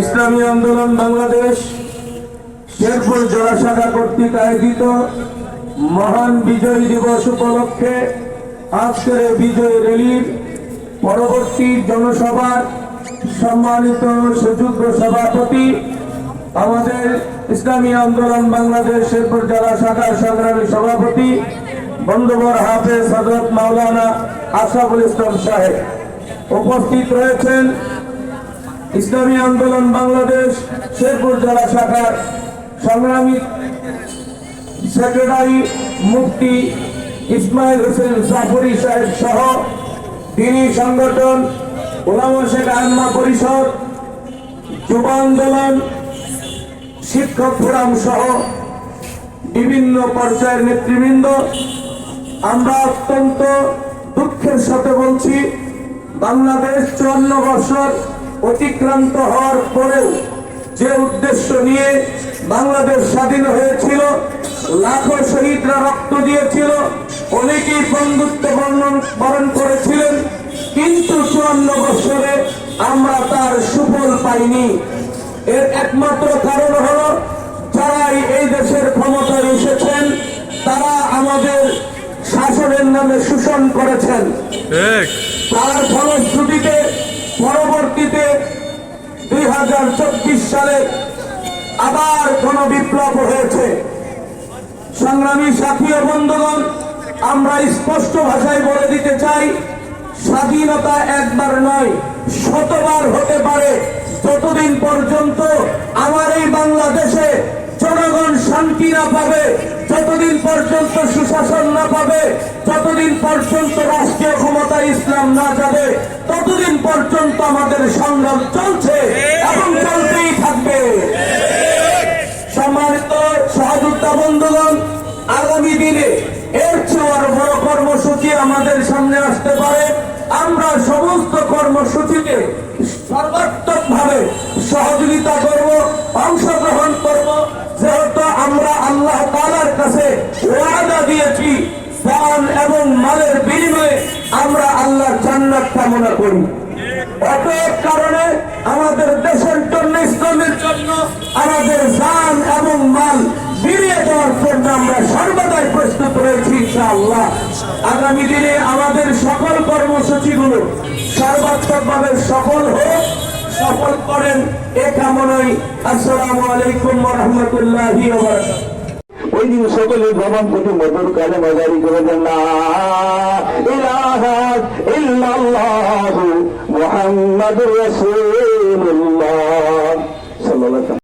ইসলামী আন্দোলন বাংলাদেশ শেরপুর জেলা শাখা কর্তৃক আয়োজিত মহান বিজয় দিবস উপলক্ষে আজকের বিজয় র্যালির পরবর্তী জনসভার সম্মানিত সুযোগ্য সভাপতি আমাদের ইসলামী আন্দোলন বাংলাদেশ শেরপুর জেলা শাখার সংগ্রামী সভাপতি বন্ধুবর হাফেজ হযরত মাওলানা আশরাফুল ইসলাম সাহেব উপস্থিত রয়েছেন। ইসলামী আন্দোলন বাংলাদেশ শেরপুর জেলা শাখার সংগ্রামী সেক্রেটারি মুফতি ইসমাইল হোসেন জাফরি সাহেব সহ দিনী সংগঠন উলামা শেখ আইম্মা পরিষদ, যুব আন্দোলন, শিক্ষক ফোরাম সহ বিভিন্ন পর্যায়ের নেতৃবৃন্দ, আমরা অত্যন্ত দুঃখের সাথে বলছি, বাংলাদেশ 54 বছর অতিক্রান্ত হওয়ার পরেও যে উদ্দেশ্য নিয়ে বাংলাদেশ স্বাধীন হয়েছিল, লাখো শহীদরা রক্ত দিয়েছিল, অনেকেই বন্ধুত্ব বরণ করেছিলেন, কিন্তু 54 বছরে আমরা তার সুফল পাইনি। এর একমাত্র কারণ হলো যারাই এই দেশের ক্ষমতায় এসেছেন তারা আমাদের শাসনের নামে শোষণ করেছেন। তার ফলশ্রুতিতে পরবর্তীতে 2024 সালে আবার গণবিপ্লব হয়েছে। সংগ্রামী সাথী ও বন্ধুগণ, আমরা স্পষ্ট ভাষায় বলে দিতে চাই, স্বাধীনতা একবার নয়, শতবার হতে পারে। যতদিন পর্যন্ত আমার এই বাংলাদেশে জনগণ শান্তি না পাবে, যতদিন পর্যন্ত সুশাসন না পাবে, যতদিন পর্যন্ত রাষ্ট্রীয় ক্ষমতায় ইসলাম না যাবে, ততদিন পর্যন্ত আমাদের সংগ্রাম চলছে এবং চলতেই থাকবে। সম্মানিত সহযোদ্ধা বন্ধুগণ, আগামী দিনে এর চেয়ে আরো বড় কর্মসূচি আমাদের সামনে আসতে পারে। আমরা সমস্ত কর্মসূচিতে সর্বাত্মকভাবে সহযোগিতা করব, অংশগ্রহণ করব, যেহেতু আমরা আল্লাহ তাআলার কাছে ওয়াদা দিয়েছি জান এবং মালের বিনিময়ে আমরা আল্লাহর জান্নাত কামনা করি। অতএব কারণে আমাদের দেশের জন্য, ইসলামের জন্য আমাদের জান এবং মাল বিলিয়ে দেওয়ার জন্য আমরা সর্বদাই প্রস্তুত রয়েছি ইনশাআল্লাহ। আগামী দিনে আমাদের সকল কর্মসূচিগুলো সর্বাত্মকভাবে সফল করেন এ কামনায়। আসসালামু আলাইকুম ওয়া রাহমাতুল্লাহি ওয়া বারাকাতুহু। ওই দিন সকলে ভ্রমণ থেকে মধুর কালেমা জারি করে দেন, লা ইলাহা ইল্লাল্লাহু মুহাম্মাদুর রাসূলুল্লাহ সাল্লাল্লাহু